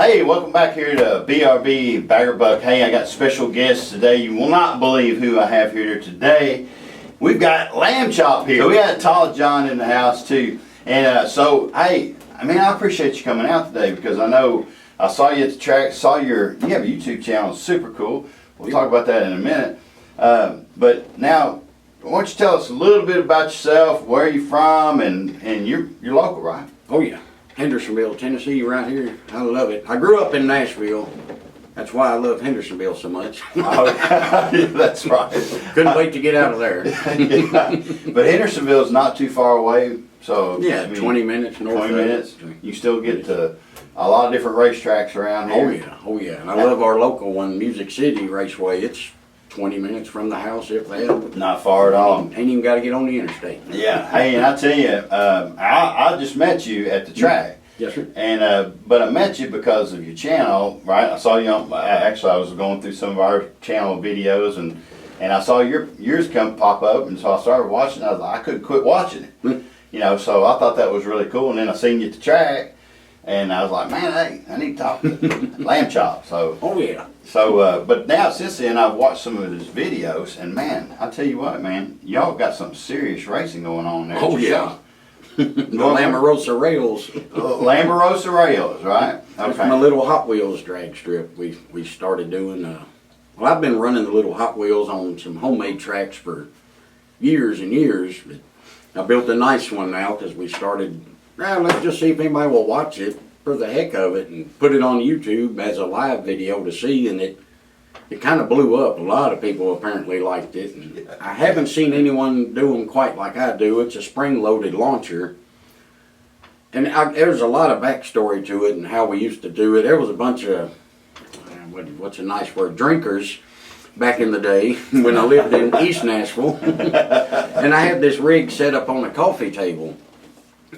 Hey, welcome back here to BRB Bagger Buck. Hey, I got special guests today. You will not believe who I have here today. We've got Lamchop here. So we got Tall John in the house too. And hey, I appreciate you coming out today because I know I saw you at the track, you have a YouTube channel, super cool. We'll talk about that in a minute. But now, why don't you tell us a little bit about yourself, where you're from, and you're local, right? Oh yeah, Hendersonville, Tennessee, right here. I love it. I grew up in Nashville. That's why I love Hendersonville so much. Oh, yeah, that's right. Couldn't wait to get out of there. Yeah. But Hendersonville is not too far away, so yeah, 20 minutes north. 20 minutes. You still get to a lot of different racetracks around here. Oh yeah. And I love our local one, Music City Raceway. It's 20 minutes from the house, if that. Not far at all. Ain't even got to get on the interstate. Yeah. Hey, and I tell you, I just met you at the track. Yes, sir. And but I met you because of your channel, right? I saw you on. Actually, I was going through some of our channel videos, and I saw yours pop up, and so I started watching. I was like, I couldn't quit watching it, you know. So I thought that was really cool. And then I seen you at the track, and I was like, man, hey, I need to talk to Lamchop. So. Oh yeah. So, but now since then, I've watched some of his videos, and man, I tell you what, man, y'all got some serious racing going on there. Oh yeah. The Lamarosa rails. Lambros rails, right? Okay. My little Hot Wheels drag strip. We started doing. Well, I've been running the little Hot Wheels on some homemade tracks for years and years. But I built a nice one now because we started. Well, let's just see if anybody will watch it for the heck of it and put it on YouTube as a live video to see, and it kind of blew up. A lot of people apparently liked it. And I haven't seen anyone do them quite like I do. It's a spring-loaded launcher. And there's a lot of backstory to it and how we used to do it. There was a bunch of, what's a nice word, drinkers back in the day when I lived in East Nashville. And I had this rig set up on a coffee table.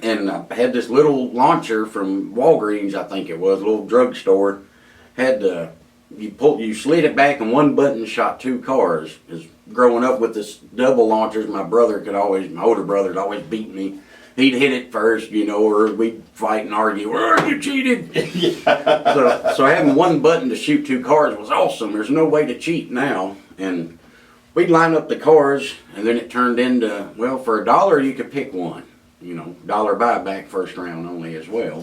And I had this little launcher from Walgreens, I think it was, a little drugstore. Had you slid it back and one button shot two cars. Because growing up with this double launchers, my older brother would always beat me. He'd hit it first, you know, or we'd fight and argue, "Where you cheated?" Yeah. So having one button to shoot two cars was awesome. There's no way to cheat now. And we'd line up the cars, and then it turned into, well, for $1 you could pick one. You know, $1 buyback first round only as well.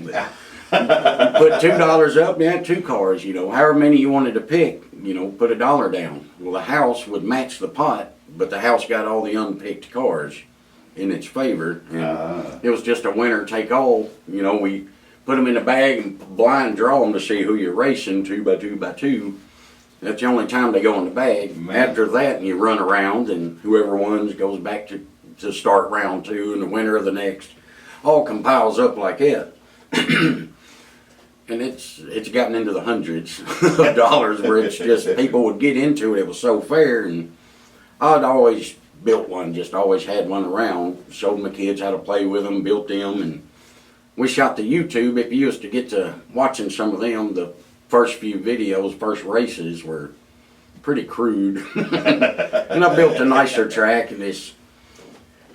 But put $2 up, you had two cars, you know, however many you wanted to pick, you know, put $1 down. Well, the house would match the pot, but the house got all the unpicked cars in its favor. And it was just a winner take all. You know, we put them in a bag and blind draw them to see who you're racing 2 by 2 by 2. That's the only time they go in the bag. Man. After that, you run around, and whoever wins goes back to start round 2, and the winner of the next all compiles up like that. And it's gotten into the hundreds of dollars where it's just people would get into it. It was so fair, and I'd always built one, just always had one around, showed my kids how to play with them, built them, and we shot the YouTube. If you used to get to watching some of them, the first few videos, first races were pretty crude. And I built a nicer track, and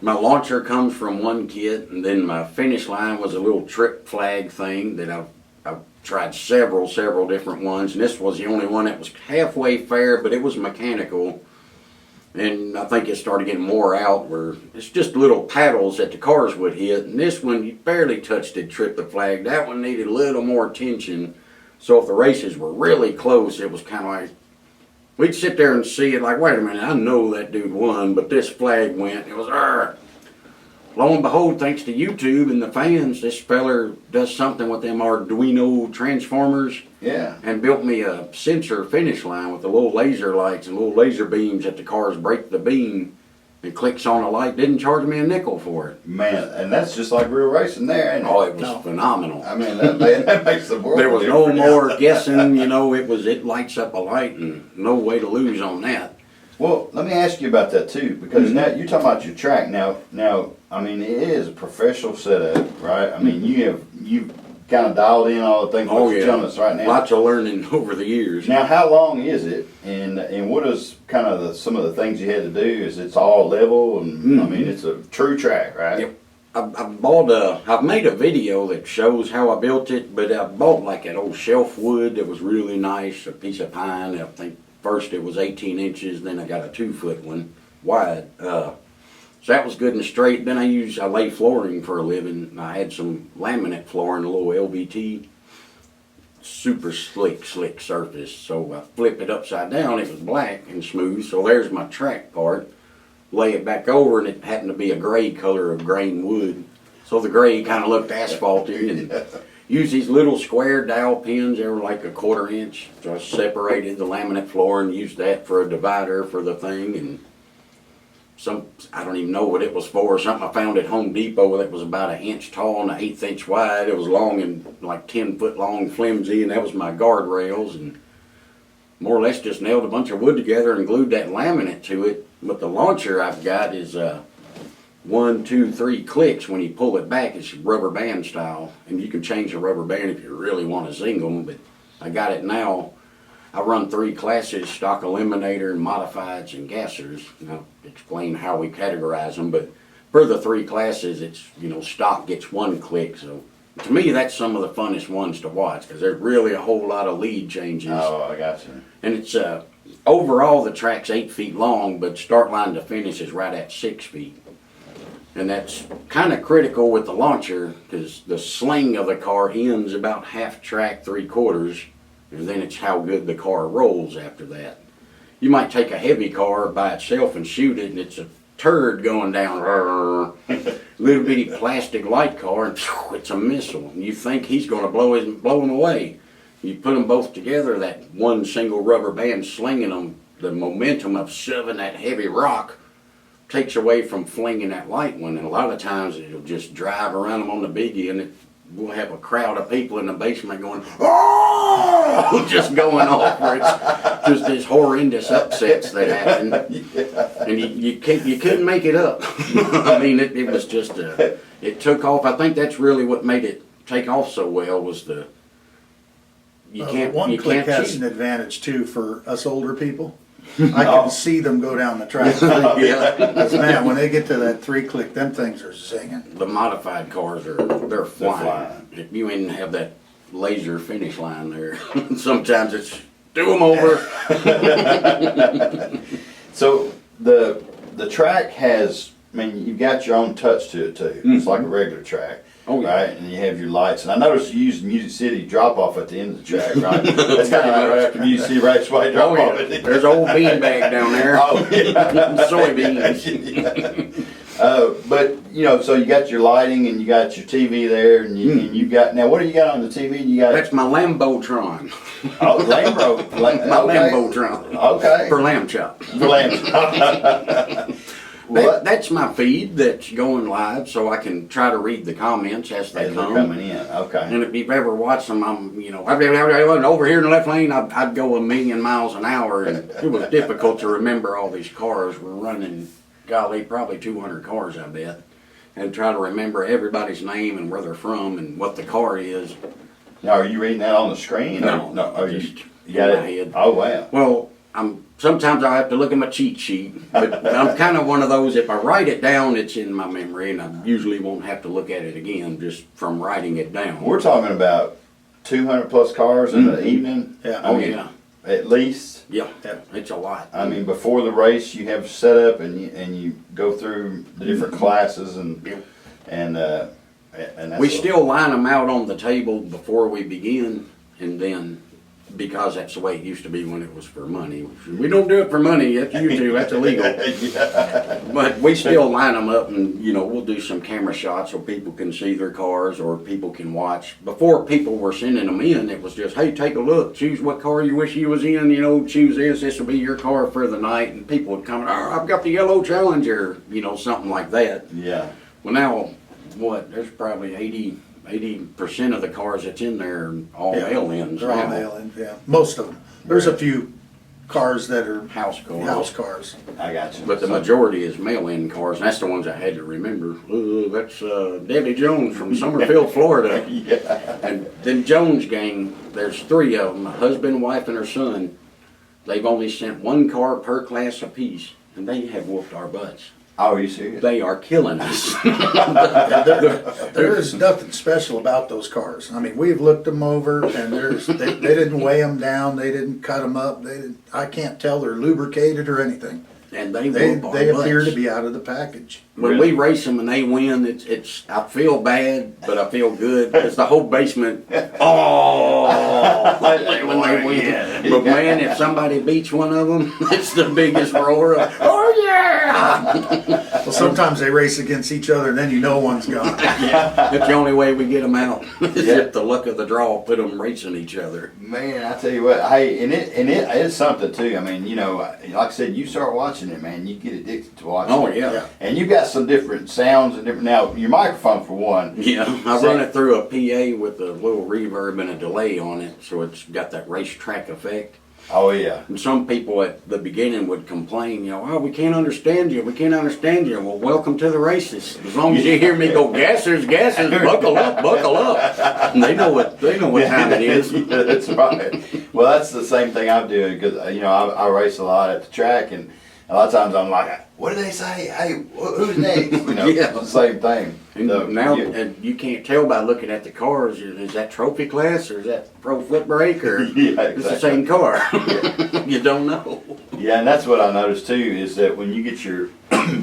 my launcher comes from one kit, and then my finish line was a little trip flag thing that I've tried several different ones, and this was the only one that was halfway fair, but it was mechanical. And I think it started getting more out where it's just little paddles that the cars would hit, and this one you barely touched it, tripped the flag. That one needed a little more attention. So if the races were really close, it was kind of like, we'd sit there and see it like, wait a minute, I know that dude won, but this flag went. It was, lo and behold, thanks to YouTube and the fans, this feller does something with them Arduino transformers. Yeah. And built me a sensor finish line with the little laser lights and little laser beams that the cars break the beam and clicks on a light. Didn't charge me a nickel for it. Man, and that's just like real racing there, ain't it? Oh, it was phenomenal. I mean, that makes the world. There was no more guessing, you know, it lights up a light and no way to lose on that. Well, let me ask you about that too, because now you're talking about your track. Now, I mean, it is a professional setup, right? I mean, you've kind of dialed in all the things you're telling us right now. Lots of learning over the years. Now, how long is it, and what is kind of some of the things you had to do? Is it's all level, and I mean, it's a true track, right? Yep. I've made a video that shows how I built it, but I bought like an old shelf wood that was really nice, a piece of pine. I think first it was 18 inches, then I got a 2-foot one wide. So that was good and straight. Then I lay flooring for a living. I had some laminate flooring, a little LVT, super slick surface. So I flipped it upside down. It was black and smooth. So there's my track part. Lay it back over, and it happened to be a gray color of grain wood. So the gray kind of looked asphalty, and used these little square dowel pins. They were like a 1/4 inch. So I separated the laminate floor and used that for a divider for the thing. And I don't even know what it was for. Something I found at Home Depot that was about 1 inch tall and 1/8 inch wide. It was long and like 10 foot long, flimsy, and that was my guardrails. And more or less just nailed a bunch of wood together and glued that laminate to it. But the launcher I've got is 1, 2, 3 clicks. When you pull it back, it's rubber band style, and you can change the rubber band if you really want to zing them. But I got it now. I run 3 classes: stock eliminator, modifieds, and gassers. And I'll explain how we categorize them. But for the 3 classes, it's, stock gets 1 click. So to me, that's some of the funnest ones to watch, because there's really a whole lot of lead changes. Oh, I got you. And it's overall the track's 8 feet long, but start line to finish is right at 6 feet. And that's kind of critical with the launcher, because the sling of the car ends about half track, 3/4, and then it's how good the car rolls after that. You might take a heavy car by itself and shoot it, and it's a turd going down. Little bitty plastic light car, and it's a missile. You think he's going to blow him away. You put them both together, that one single rubber band slinging them, the momentum of shoving that heavy rock takes away from flinging that light one. And a lot of times it'll just drive around them on the biggie, and we'll have a crowd of people in the basement going, oh, just going off. Where it's just these horrendous upsets that happen. And you couldn't make it up. I mean, it was just, it took off. I think that's really what made it take off so well, was One click has an advantage too for us older people. I can see them go down the track. Because man, when they get to that 3-click, them things are zinging. The modified cars they're flying. If you didn't have that laser finish line there, sometimes it's do them over. So the track has, you've got your own touch to it too. Mm-hmm. It's like a regular track. Oh, yeah. Right, and you have your lights. And I noticed you use Music City drop off at the end of the track, right? That's kind of right after Music City Raceway drop off. Yeah. There's an old beanbag down there. Oh, yeah. Soybeans. But, so you got your lighting and you got your TV there, and you got, now what do you got on the TV? You got That's my Lambotron. Oh, Lambro. My Lambotron. Okay. For Lamchop. For Lamchop. That's my feed that's going live, so I can try to read the comments as they come. Coming in, okay. And if you've ever watched them, over here in the left lane, I'd go 1,000,000 miles an hour, and it was difficult to remember all these cars. We're running, golly, probably 200 cars, I bet, and try to remember everybody's name and where they're from and what the car is. Now, are you reading that on the screen? No, Oh, just you got in it? my head. Oh, wow. Well, sometimes I have to look at my cheat sheet, but I'm kind of one of those, if I write it down, it's in my memory, and I usually won't have to look at it again just from writing it down. We're talking about 200 plus cars in the evening? Yeah. Oh, yeah. At least? Yeah, it's a lot. Before the race, you have set up and you go through the different classes and that's We still line them out on the table before we begin, and then, because that's the way it used to be when it was for money. We don't do it for money, that's YouTube, that's illegal. Yeah. But we still line them up, and we'll do some camera shots so people can see their cars or people can watch. Before people were sending them in, it was just, hey, take a look, choose what car you wish you was in, choose this will be your car for the night. And people would come, I've got the yellow Challenger, something like that. Yeah. Well, now, there's probably 80% of the cars that's in there are all mail-ins. They're all mail-ins, yeah. Most of them. There's a few cars that are house cars. I got you. But the majority is mail-in cars, and that's the ones I had to remember. That's Debbie Jones from Summerfield, Florida. Yeah. And the Jones gang, there's 3 of them, a husband, wife, and her son. They've only sent 1 car per class apiece, and they have whooped our butts. Oh, are you serious? They are killing us. There is nothing special about those cars. I mean, we've looked them over, and they didn't weigh them down, they didn't cut them up, I can't tell they're lubricated or anything. And they They appear to be out of the package. When Really? we race them and they win, it's I feel bad, but I feel good. It's the whole basement. Oh, when they win. Yeah. But man, if somebody beats one of them, it's the biggest roar. Oh yeah! Well, sometimes they race against each other, and then you know one's gone. That's the only way we get them out. Is Yeah. if the luck of the draw put them racing each other. Man, I tell you what, hey, and it's something too. I mean, you know, like I said, you start watching it, man, you get addicted to watching Oh it. yeah. And you've got some different sounds and different, now, your microphone for one. Yeah, I run it through a PA with a little reverb and a delay on it, so it's got that racetrack effect. Oh, yeah. And some people at the beginning would complain, you know, oh, we can't understand you, we can't understand you. Well, welcome to the races. As long as you hear me go, gassers, buckle up, buckle up. And they know what time it is. Yeah, that's right. Well, that's the same thing I'm doing, because, you know, I race a lot at the track, and a lot of times I'm like, what do they say? Hey, who's next? You know, Yeah. it's the same thing. And So, now, yeah. and you can't tell by looking at the cars, is that trophy class or is that pro foot brake or Yeah, it's the exactly. same car? You don't know. Yeah, and that's what I noticed too, is that when you get your,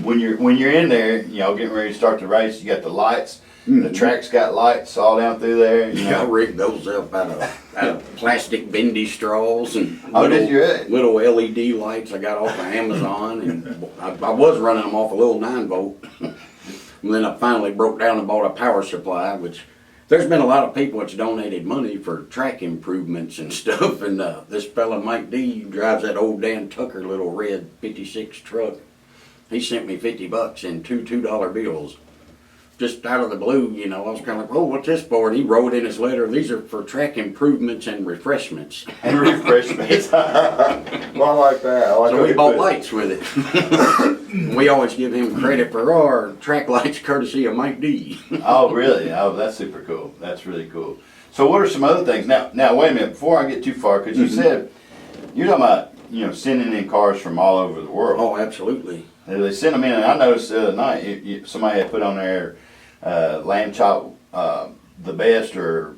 when you're in there, you know, getting ready to start the race, you got the lights, the track's got lights all down through there. You I know. rigged those up out of plastic bendy straws and Oh, did you really? little LED lights I got off of Amazon, and I was running them off a little 9-volt. And then I finally broke down and bought a power supply, which there's been a lot of people that's donated money for track improvements and stuff, and this fella Mike D drives that old Dan Tucker little red 56 truck. He sent me $50 in two $2 bills. Just out of the blue, you know, I was kind of like, oh, what's this for? And he wrote in his letter, these are for track improvements and refreshments. And refreshments. Well, I like that. I like So how we you bought put it. lights with it. We always give him credit for our track lights courtesy of Mike D. Oh, really? Oh, that's super cool. That's really cool. So what are some other things? Now, wait a minute, before I get too far, because you said, you're talking about, you know, sending in cars from all over the world. Oh, absolutely. They sent them in, and I noticed the other night, somebody had put on there, Lamchop, the best, or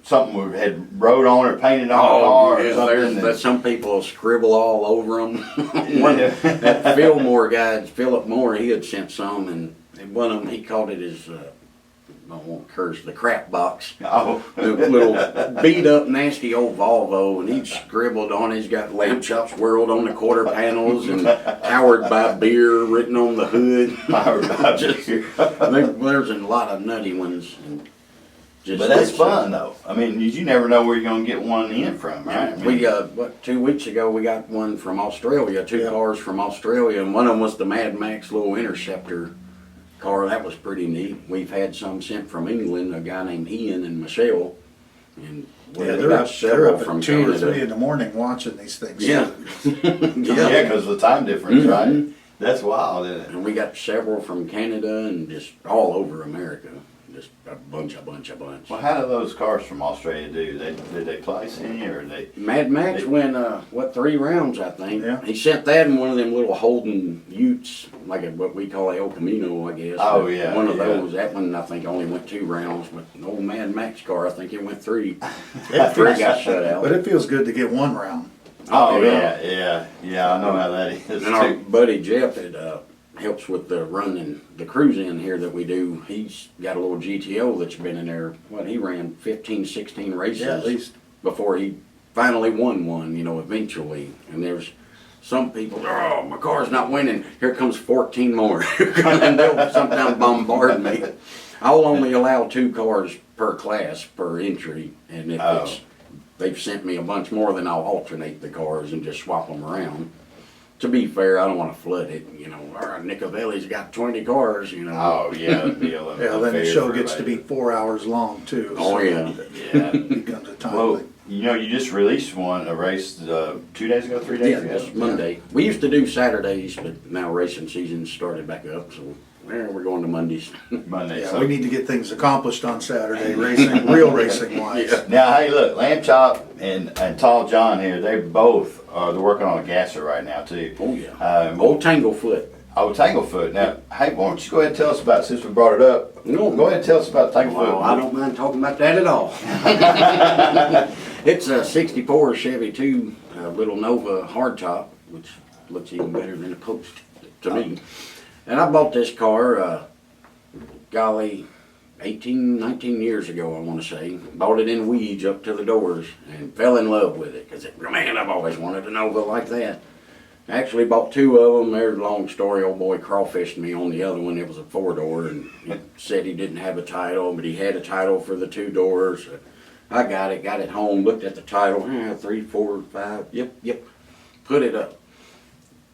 something had wrote on or painted on the car or yeah, something. there's some people scribble all over them. Yeah. That Fillmore guy, Philip Moore, he had sent some, and one of them, he called it his, I won't curse, the crap box. Oh. The little beat up nasty old Volvo, and he's scribbled on it. He's got Lamchop's World on the quarter panels and powered by beer written on the hood. Powered by Just- beer. There's a lot of nutty ones. And just But that's fun, though. I mean, you never know where you're going to get one in from, right? I mean, We 2 weeks ago we got one from Australia, two Yeah. cars from Australia, and one of them was the Mad Max little Interceptor car. That was pretty neat. We've had some sent from England, a guy named Ian and Michelle, and Yeah, we they're got up several at from 2 or Canada. 3 in the morning watching these things. Yeah. yeah, because of the time difference, Mhm. right? That's wild, isn't it? And we got several from Canada and just all over America. Just a bunch. Well, how do those cars from Australia do? Did they place any, or they? Mad Max went, 3 rounds, I think. Yeah. He sent that in one of them little Holden Utes, like what we call a El Camino, I guess. Oh, But yeah, one of yeah. those. That one, I think, only went 2 rounds. But an old Mad Max car, I think it went 3. It 3 feels- got shut out. But it feels good to get one round. Oh yeah. yeah. I know how that is. And our too. buddy Jeff had, helps with the running, the cruise-in here that we do. He's got a little GTO that's been in there. He ran 15, 16 races. Yeah, at least. Before he finally won one, eventually. And there's some people, oh, my car's not winning. Here comes 14 more. And they'll sometimes bombard me. I'll only allow 2 cars per class, per entry. And if they've sent me a bunch more, then I'll alternate the cars and just swap them around. To be fair, I don't want to flood it. All right, Nicovelli's got 20 cars, Oh yeah, it'd be a little Yeah, then the unfair show for gets to be everybody. 4 hours long too. Oh, yeah. Yeah. It becomes a time Well, thing. you just released a race 2 days ago, 3 days Yeah, ago. just Monday. We used to do Saturdays, but now racing season's started back up, so we're going to Mondays. Monday. Yeah, so. we need to get things accomplished on Saturday, racing, real racing wise. Yeah. Now, hey, look, Lamchop and Tall John here, they're working on a gasser right now too. Oh, yeah. Old Tanglefoot. Oh, Tanglefoot. Now, hey, why don't you go ahead and tell us about, since we brought it up. No. Go ahead and tell us about Tanglefoot. Well, I don't mind talking about that at all. It's a 64 Chevy 2 little Nova hardtop, which looks even better than a Post to me. And I bought this car, golly, 18, 19 years ago, I want to say. Bought it in weeds up to the doors and fell in love with it because, man, I've always wanted a Nova like that. I actually bought 2 of them. There's a long story. Old boy crawfished me on the other one. It was a 4-door, and he said he didn't have a title, but he had a title for the 2 doors. I got it home, looked at the title, 3, 4, 5, yep. Put it up,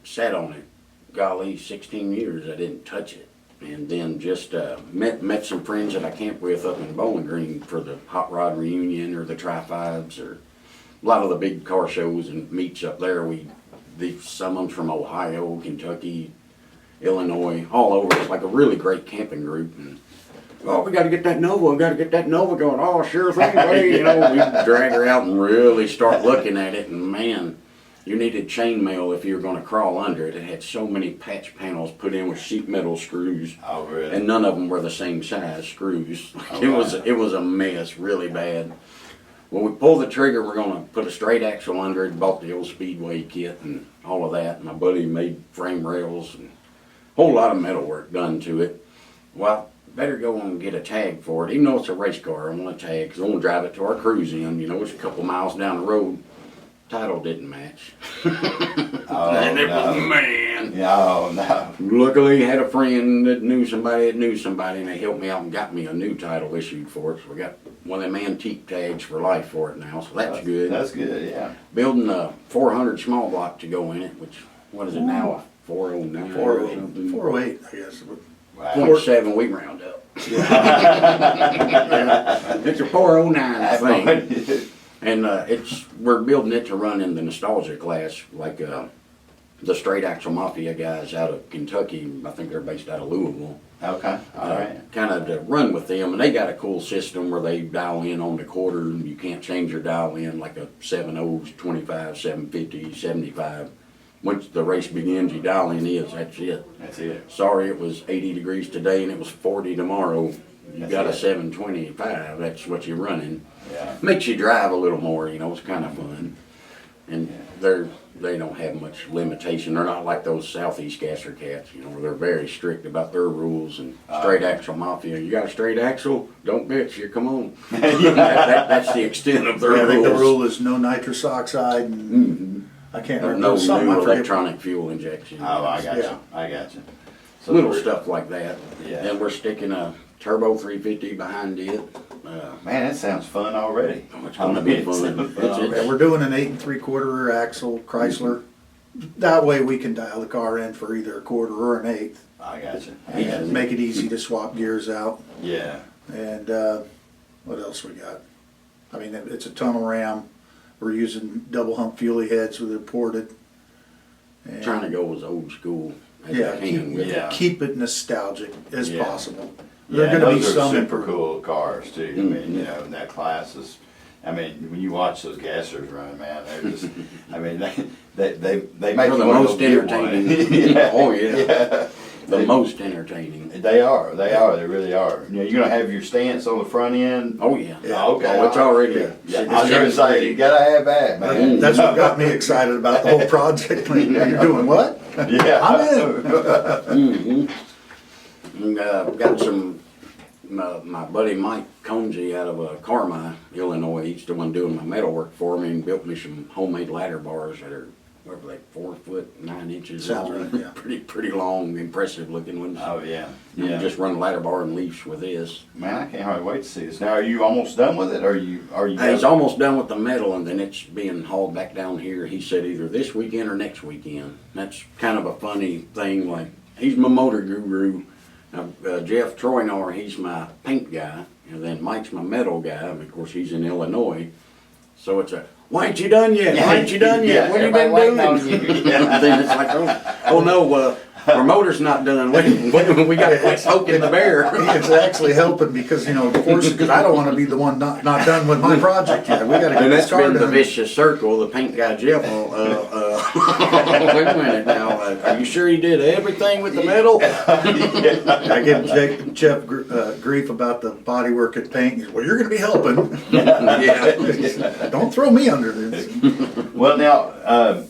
sat on it. Golly, 16 years I didn't touch it. And then just met some friends that I camped with up in Bowling Green for the Hot Rod Reunion or the Tri-Fives or a lot of the big car shows and meets up there. Some of them from Ohio, Kentucky, Illinois, all over. It's like a really great camping group. And, oh, we got to get that Nova. We got to get that Nova going. Oh, sure thing, buddy. You know, we drag her out and really start looking at it. And man, you needed chainmail if you were going to crawl under it. It had so many patch panels put in with sheet metal screws. Oh, really? And none of them were the same size screws. Oh, it was a mess, really bad. When we pulled the trigger, we're going to put a straight axle under it, bought the old Speedway kit and all of that. My buddy made frame rails and a whole lot of metal work done to it. Well, better go and get a tag for it. Even though it's a race car, I want a tag because I want to drive it to our cruise in. You know, it's a couple miles down the road. Title didn't match. Oh, and it no. was, man. Oh, no. Luckily, I had a friend that knew somebody, and they helped me out and got me a new title issued for it. So we got one of them antique tags for life for it now, so that's good. That's good, yeah. Building a 400 small block to go in it, which, what is it now, a 409 or something? 408, I guess. Wow. 0.7 we round up. It's a 409, I think. And we're building it to run in the nostalgia class, like the straight axle mafia guys out of Kentucky. I think they're based out of Louisville. Okay, all right. Kind of to run with them, and they got a cool system where they dial in on the quarter, and you can't change your dial in like a 7/0's, 25, 750, 75. Once the race begins, you dial in that's it. That's it. Sorry, it was 80 degrees today and it was 40 tomorrow. You That's got a it. 725, that's what you're running. Yeah. Makes you drive a little more, you know, it's kind of fun. And they don't have much limitation. They're not like those Southeast Gasser cats, you know, where they're very strict about their rules. And straight axle mafia, you got a straight axle? Don't bitch, you come on. That's the extent of their I rules. think the rule is no nitrous oxide and I can't remember. No something, I new forget. electronic fuel injection. Oh, I got Yeah. you. I got you. So Little stuff like that. Yeah. And we're sticking a turbo 350 behind it. Man, that sounds fun already. It's gonna be fun. And we're doing an 8 3/4 rear axle Chrysler. That way we can dial the car in for either a quarter or an eighth. I got you. And make it easy to swap gears out. Yeah. And what else we got? I mean, it's a tunnel ram. We're using double hump fuelie heads with it ported. And Trying to go as old school as yeah, I can with it. Yeah. keep it nostalgic as Yeah. possible. There Yeah, are going to be those are some super improvement. cool cars too. I mean, you know, in that class is, I mean, when you watch those gassers run, man, they're just, I mean, they make They're you the wanna most go get one. entertaining. Yeah. Oh, yeah. Yeah. The most entertaining. They are, they really are. You know, you're gonna have your stance on the front end. Oh, yeah. Yeah. Okay. Oh, it's already. Yeah. Yeah, I was gonna say, you gotta have that, man. That's what got me excited about the whole project. You're doing what? Yeah. I'm in. And, got some, my buddy Mike Conzi out of Carmi, Illinois. He's the one doing my metal work for me and built me some homemade ladder bars that are, what were they, 4 foot 9 inches Sounds long. right, yeah. Pretty long, impressive looking ones. Oh, yeah, You yeah. just run a ladder bar and leash with this. Man, I can't hardly wait to see this. Now, are you almost done with it, or are you? He's almost done with the metal, and then it's being hauled back down here. He said either this weekend or next weekend. That's kind of a funny thing. Like, he's my motor guru. Jeff Troynor, he's my paint guy, and then Mike's my metal guy. And of course, he's in Illinois. So it's a, why ain't you done yet? Why ain't you done yet? Yeah, What have you been everybody doing? waiting on you. And then it's like, oh no, Our motor's not done. We got to quit soaking the bear. It's actually helping because, you know, of course, because I don't want to be the one not done with my project yet. We got to get And the that's start been the done. vicious circle. The paint guy Jeff. Wait a minute now. Are you sure he did everything with the metal? I give Jeff grief about the body work and paint. He goes, well, you're going to be helping. Yeah. Don't throw me under this. Well, now,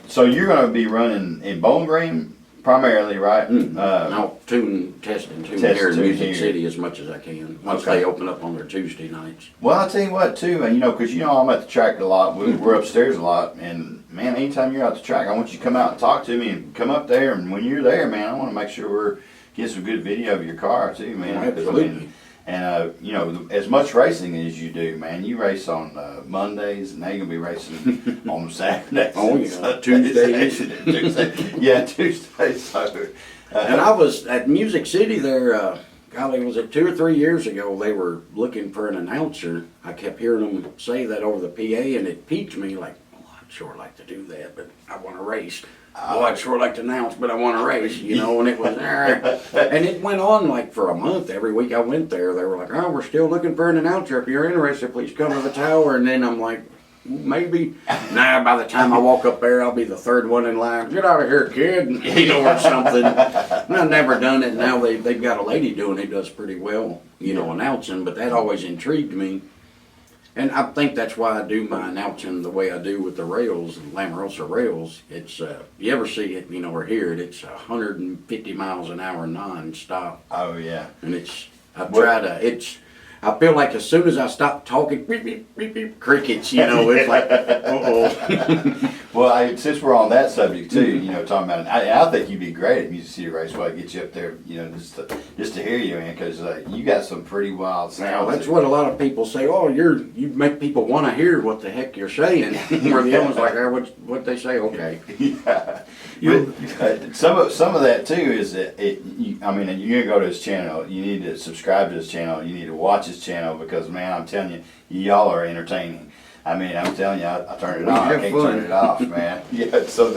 so you're going to be running in Bowling Green primarily, right? No, testing here in Testing Music here. City as much as I can. Once Okay. they open up on their Tuesday nights. Well, I'll tell you what, too, and you know, because you know I'm at the track a lot. We're upstairs a lot, and man, anytime you're out the track, I want you to come out and talk to me and come up there. And when you're there, man, I want to make sure we're getting some good video of your car too, man. Oh, 'Cause, I absolutely. mean, and you know, as much racing as you do, man, you race on Mondays, and they gonna be racing on Saturdays. Oh, and yeah. Sundays. Tuesdays. Tuesday. Yeah, Tuesdays. So, And I was at Music City there, golly, was it 2 or 3 years ago? They were looking for an announcer. I kept hearing them say that over the PA, and it piqued me like, oh, I'd sure like to do that, but I want to race. Oh, I'd sure like to announce, but I want to race, you know, and it was, and it went on like for a month. Every week I went there, they were like, oh, we're still looking for an announcer. If you're interested, please come to the tower. And then I'm like, maybe. Nah, by the time I walk up there, I'll be the third one in line. Get out of here, kid, you know, or something. And I've never done it. Now they've got a lady doing it, does pretty well, you know, announcing, but that always intrigued me. And I think that's why I do my announcing the way I do with the rails, Lamarosa rails. It's, you ever see it, you know, or hear it, it's 150 miles an hour non-stop. oh yeah. And I feel like as soon as I stop talking, beep, beep, beep, beep, crickets, you know, it's like, uh-oh. Well, since we're on that subject too, you know, talking about, I think you'd be great at Music City Raceway. Get you up there, you know, just to hear you, man, because you got some pretty wild Now, sounds. that's what a lot of people say, oh, you make people want to hear what the heck you're saying. Where the other one's like, oh, what they say, okay. Yeah. Some of that too is that I mean, you're gonna go to his channel. You need to subscribe to his channel. You need to watch his channel because, man, I'm telling you, y'all are entertaining. I mean, I'm telling you, I turn it on. I can't turn it off, man. Yeah. So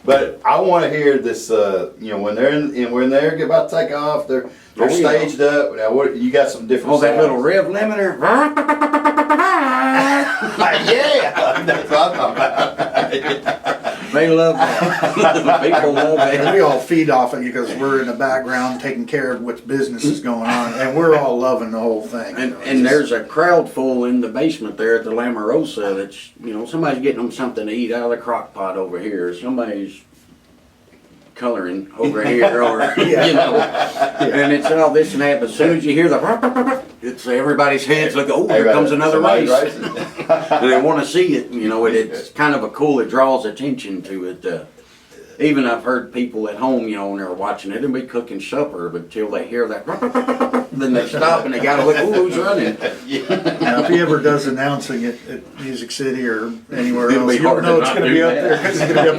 but I want to hear this. You know, when they're about to take off, they're staged up. Now, what you got some different? Oh, that sounds. little rev limiter. Yeah, that's what I'm talking about. They love that. People love And that. we all feed off it because we're in the background taking care of what business is going on, and we're all loving the whole thing. And there's a crowd full in the basement there at the Lamarosa that's, you know, somebody's getting them something to eat out of the crock pot over here. Somebody's coloring over here, or, you know, and it's all this and that. But as soon as you hear it's everybody's heads look, oh, here comes another race. And they want to see it, you know, it's kind of it draws attention to it. Even I've heard people at home, you know, when they're watching it, and be cooking supper, but till they hear that, then they stop and they gotta look, ooh, who's running? Now, if he ever does announcing it at Music City or anywhere It'll else, be you'll hard know to it's not going to do be up that. there. It's going to be up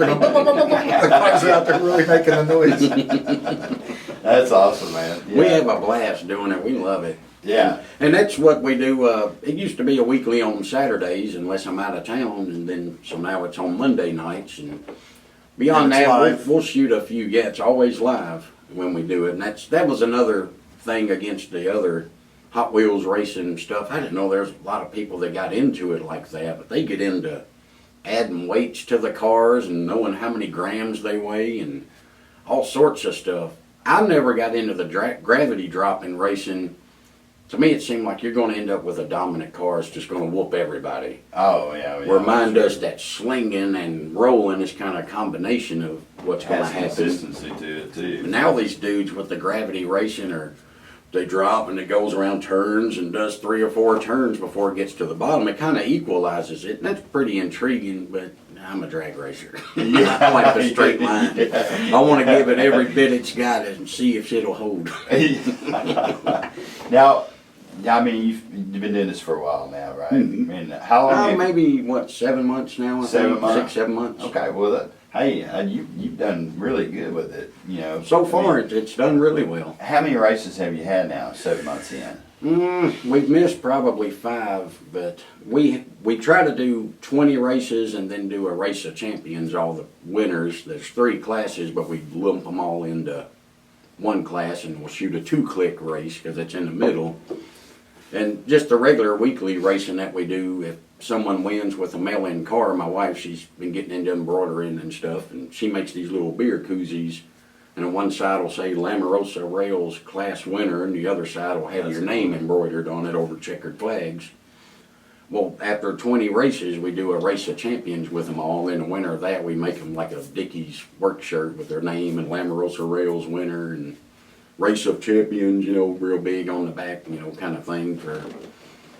there. The car's out there really making a noise. That's awesome, man. Yeah. We have a blast doing it. We love it. Yeah. And that's what we do. It used to be a weekly on Saturdays unless I'm out of town, and then so now it's on Monday nights. And beyond And it's that, live. we'll shoot a few. Yeah, it's always live when we do it. And that was another thing against the other Hot Wheels racing stuff. I didn't know there's a lot of people that got into it like that, but they get into adding weights to the cars and knowing how many grams they weigh and all sorts of stuff. I never got into the gravity dropping racing. To me, it seemed like you're going to end up with a dominant car that's just going to whoop everybody. Oh, yeah. Where mine does that slinging and rolling is kind of a combination of what's going to Has happen. consistency to it, too. And now these dudes with the gravity racing they drop and it goes around turns and does 3 or 4 turns before it gets to the bottom. It kind of equalizes it, and that's pretty intriguing, but I'm a drag racer. I like the straight line. I want to give it every bit it's got and see if it'll hold. Now, I mean, you've been doing this for a while now, right? Mhm. I mean, how long? Maybe, 7 months now? I 7 think? months? 6, 7 months. Okay, well, you've done really good with it, you know. So far, I mean, it's done really well. how many races have you had now, 7 months in? We've missed probably 5, but we try to do 20 races and then do a race of champions, all the winners. There's 3 classes, but we lump them all into one class, and we'll shoot a 2-click race because it's in the middle. And just the regular weekly racing that we do, if someone wins with a mail-in car, my wife, she's been getting into embroidering and stuff, and she makes these little beer koozies. And on one side will say Lamarosa Rails class winner, and the other side will have your name embroidered on it over checkered flags. Well, after 20 races, we do a race of champions with them all. Then the winner of that, we make them like a Dickies work shirt with their name and Lamarosa Rails winner and race of champions, you know, real big on the back, you know, kind of thing.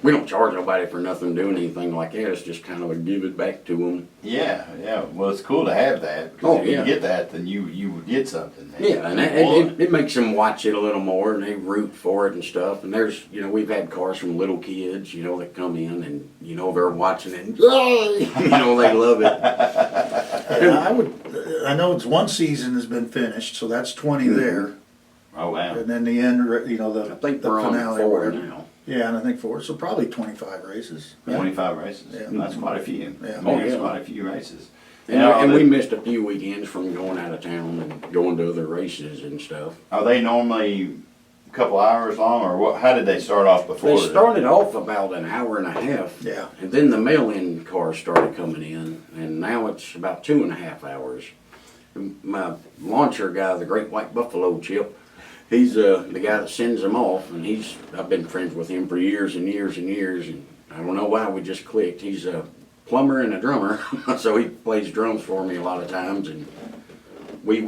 We don't charge nobody for nothing doing anything like that. It's just kind of a give it back to them. Yeah, yeah. Well, it's cool to have that. If you get that, then you would get something. Yeah, and it makes them watch it a little more, and they root for it and stuff. And there's, you know, we've had cars from little kids, you know, that come in and, you know, they're watching it and, you know, they love it. Yeah, I know it's one season has been finished, so that's 20 there. Oh, wow. And then the end, you know, I think the we're on finale 4 now. Yeah, and I think 4, so probably 25 races. 25 races. Yeah. That's quite a few. Yeah. That's quite a few races. And we missed a few weekends from going out of town and going to other races and stuff. Are they normally a couple hours long, or what? How did they start off before? They started off about an hour and a half. Yeah. And then the mail-in cars started coming in, and now it's about 2.5 hours. My launcher guy, the Great White Buffalo Chip, he's the guy that sends them off, and I've been friends with him for years and years and years, and I don't know why we just clicked. He's a plumber and a drummer, so he plays drums for me a lot of times, and we'd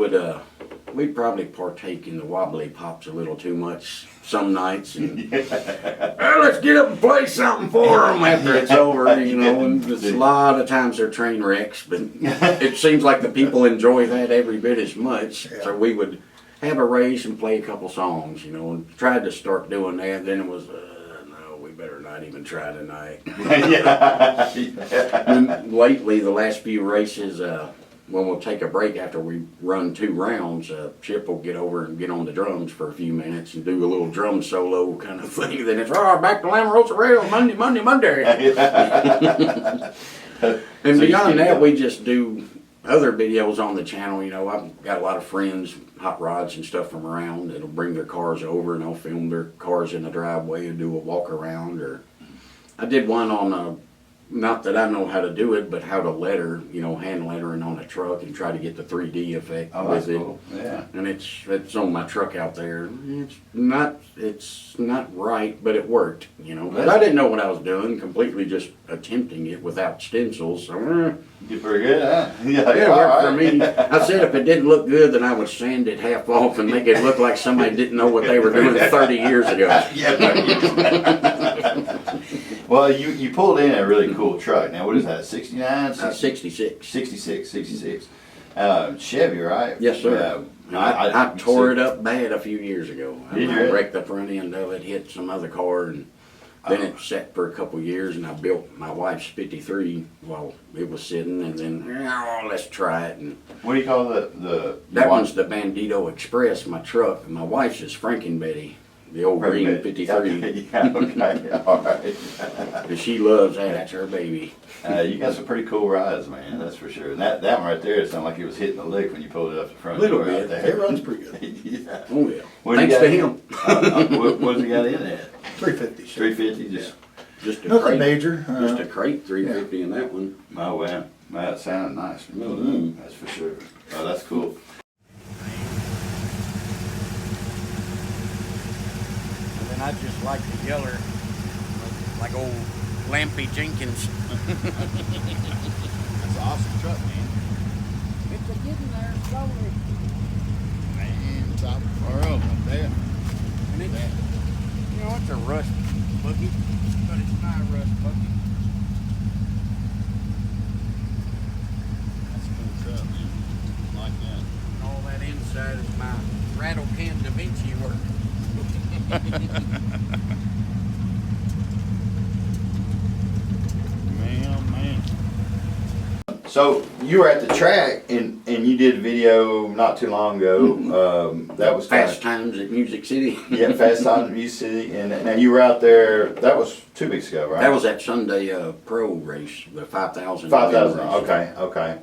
probably partake in the wobbly pops a little too much some nights, and let's get up and play something for them after it's over, you know, and it's a lot of times they're train wrecks, but it seems like the people enjoy that every bit as much, so we would have a race and play a couple songs, you know, and tried to start doing that. Then it was, no, we better not even try tonight. And lately, the last few races, when we'll take a break after we run 2 rounds, Chip will get over and get on the drums for a few minutes and do a little drum solo kind of thing. Then it's, back to Lamarosa Rail, Monday. And beyond that, we just do other videos on the channel. You know, I've got a lot of friends, hot rods and stuff from around that'll bring their cars over and they'll film their cars in the driveway and do a walk around. Or I did one on not that I know how to do it, but how to letter, you know, hand lettering on a truck and try to get the 3D effect with it. Cool. Yeah. And it's on my truck out there. It's not right, but it worked, you know. But I didn't know what I was doing, completely just attempting it without stencils. So, You're pretty good, huh? yeah, it worked for me. I said if it didn't look good, then I would sand it half off and make it look like somebody didn't know what they were doing 30 years ago. Well, you pulled in a really cool truck. Now, what is that, 69? 66. 66. Chevy, right? Yes, sir. I tore it up bad a few years ago. I wrecked the front end of it, hit some other car, and then it sat for a couple years, and I built my wife's 53 while it was sitting, and then, let's try it. And what do you call the that one's the Bandito Express, my truck, and my wife's is Franken Betty, the old green 53. Yeah, okay, all right. And she loves that. That's her baby. You got some pretty cool rides, man, that's for sure. And that one right there, it sounded like it was hitting the lick when you pulled it up the front. Little bit. It runs pretty good. Yeah. Oh, yeah. Thanks to him. What's he got in it? 350. 350, Just a Nothing crate. major. Just a crate 350 in that one. Oh, wow. That sounded nice. Mm-hmm. That's for sure. Oh, that's cool. And then I just like the yeller, like old Lampy Jenkins. That's an awesome truck, man. It's a getting there slowly. Man, top far up there. And it's, you know, it's a rust buggy, but it's not a rust buggy. That's a cool truck, man. I like that. And all that inside is my rattle can Da Vinci work. Man, oh man. So you were at the track and you did a video not too long ago. That was Fast Times at Music City. yeah, Fast Times at Music City. And now you were out there. That was 2 weeks ago, right? That was that Sunday pro race, the 5,000. 5,000. Okay.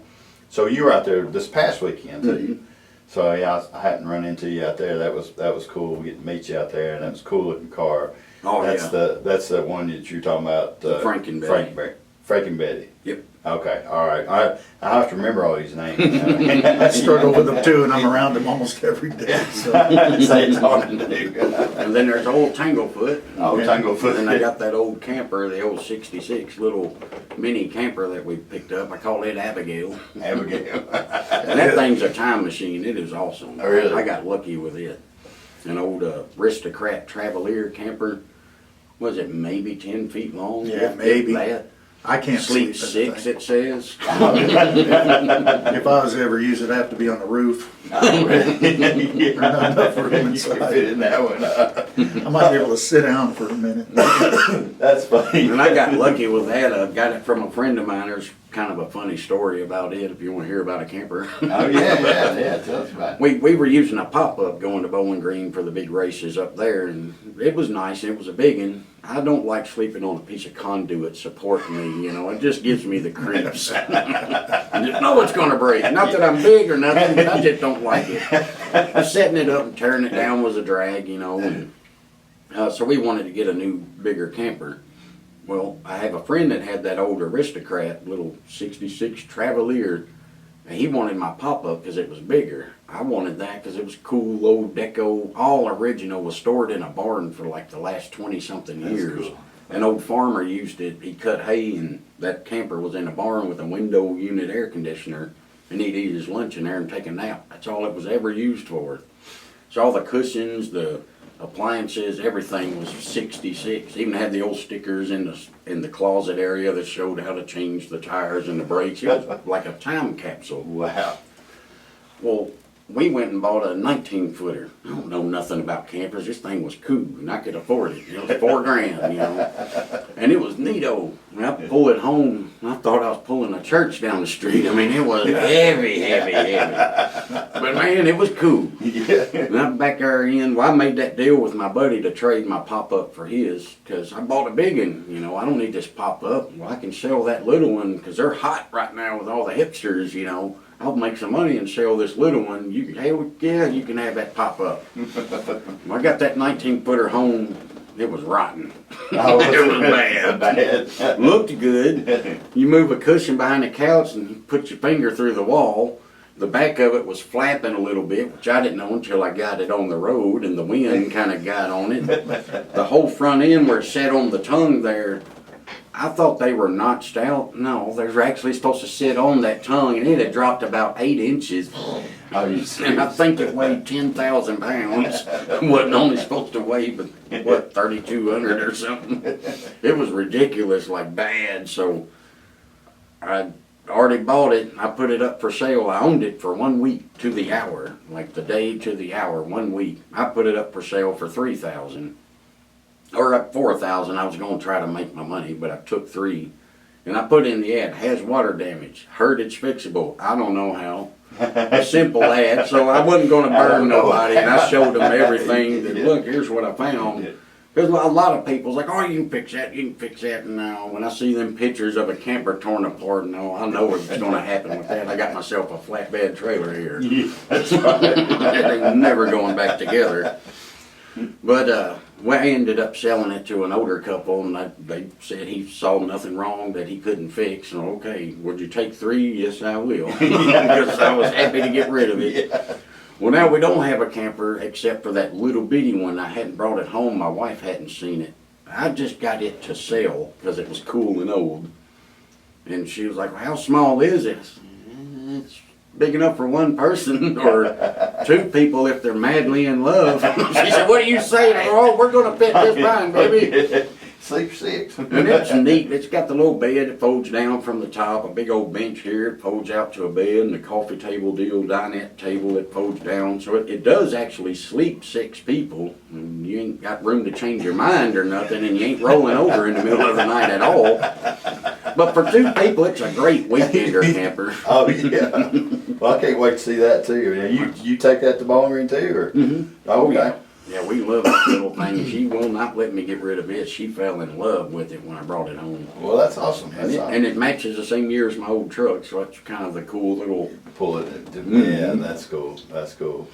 So you were out there this past weekend too. So yeah, I hadn't run into you out there. That was cool. We get to meet you out there, and that was a cool looking car. Oh, That's the one that you're talking about. Franken Betty. Franken Betty. Yep. Okay, all right. I have to remember all these names. I struggle with them too, and I'm around them almost every day, so. Say it's hard to do. And then there's old Tanglefoot. Oh, Tanglefoot. And then I got that old camper, the old 66 little mini camper that we picked up. I call it Abigail. Abigail. And that thing's a time machine. It is awesome. Oh, really? I got lucky with it. An old Aristocrat Travelier camper. Was it maybe 10 feet long? Yeah, If maybe. That. I can't Sleep sleep. 6, it says. If I was to ever use it, I'd have to be on the roof. Oh, really? There's not enough room You can inside. fit in that one. I might be able to sit down for a minute. That's funny. And I got lucky with that. I got it from a friend of mine. There's kind of a funny story about it if you want to hear about a camper. Oh yeah. Tell us about it. We were using a pop-up going to Bowling Green for the big races up there, and it was nice. It was a big one. I don't like sleeping on a piece of conduit supporting me, you know. It just gives me the creeps. I just know it's going to break. Not that I'm big or nothing, but I just don't like it. Setting it up and tearing it down was a drag, you know. And, so we wanted to get a new, bigger camper. Well, I have a friend that had that old Aristocrat, little 66 Travelier. And he wanted my pop-up because it was bigger. I wanted that because it was cool, old deco, all original, was stored in a barn for like the last 20-something years. Cool. An old farmer used it. He cut hay, and that camper was in a barn with a window unit air conditioner, and he'd eat his lunch in there and take a nap. That's all it was ever used for. So all the cushions, the appliances, everything was 66. Even had the old stickers in the closet area that showed how to change the tires and the brakes. It was like a time capsule. Wow. Well, we went and bought a 19-footer. I don't know nothing about campers. This thing was cool, and I could afford it. It was $4,000, you know. And it was neato. When I pulled it home, I thought I was pulling a church down the street. I mean, it was heavy. But man, it was cool. And I'm back there again. Well, I made that deal with my buddy to trade my pop-up for his, because I bought a big one. You know, I don't need this pop-up. Well, I can sell that little one, because they're hot right now with all the hipsters, you know. I'll make some money and sell this little one. You can have that pop-up. When I got that 19-footer home, it was rotten. Oh, it was bad. Looked good. You move a cushion behind the couch and you put your finger through the wall. The back of it was flapping a little bit, which I didn't know until I got it on the road and the wind kind of got on it. The whole front end where it sat on the tongue there, I thought they were notched out. No, they're actually supposed to sit on that tongue, and it had dropped about 8 inches. Oh, you And I think it weighed 10,000 pounds. It wasn't only supposed to weigh, but what, 3,200 or something? It was ridiculous, like bad. So I already bought it. I put it up for sale. I owned it for 1 week to the hour, like the day to the hour, 1 week. I put it up for sale for $3,000. Or up $4,000. I was going to try to make my money, but I took $3,000. And I put in the ad, has water damage, heard it's fixable. I don't know how. A simple ad, so I wasn't going to burn nobody. And I showed them everything. That, look, here's what I found. Because a lot of people's like, oh, you can fix that, you can fix that. And now when I see them pictures of a camper torn apart, no, I know what's going to happen with that. I got myself a flatbed trailer here. Yeah, that's right. They're never going back together. But we ended up selling it to an older couple, and they said he saw nothing wrong that he couldn't fix. And okay, would you take $3? Yes, I will, because I was happy to get rid of it. Yeah. Well, now we don't have a camper except for that little bitty one. I hadn't brought it home. My wife hadn't seen it. I just got it to sell because it was cool and old. And she was like, well, how small is it? I said, it's big enough for one person or 2 people if they're madly in love. She said, what are you saying? Oh, we're going to fit just fine, baby. Sleep 6. And it's neat. It's got the little bed that folds down from the top, a big old bench here. It folds out to a bed, and the coffee table deal, dinette table that folds down. So it does actually sleep 6 people. And you ain't got room to change your mind or nothing, and you ain't rolling over in the middle of the night at all. But for two people, it's a great weekender camper. Oh, yeah. Well, I can't wait to see that too. You take that to Bowling Green too, or? Oh, okay. Yeah, we love that little thing. She will not let me get rid of it. She fell in love with it when I brought it home. Well, that's awesome. And it matches the same year as my old truck, so that's kind of the cool little. Pull it. Yeah, that's cool. That's cool.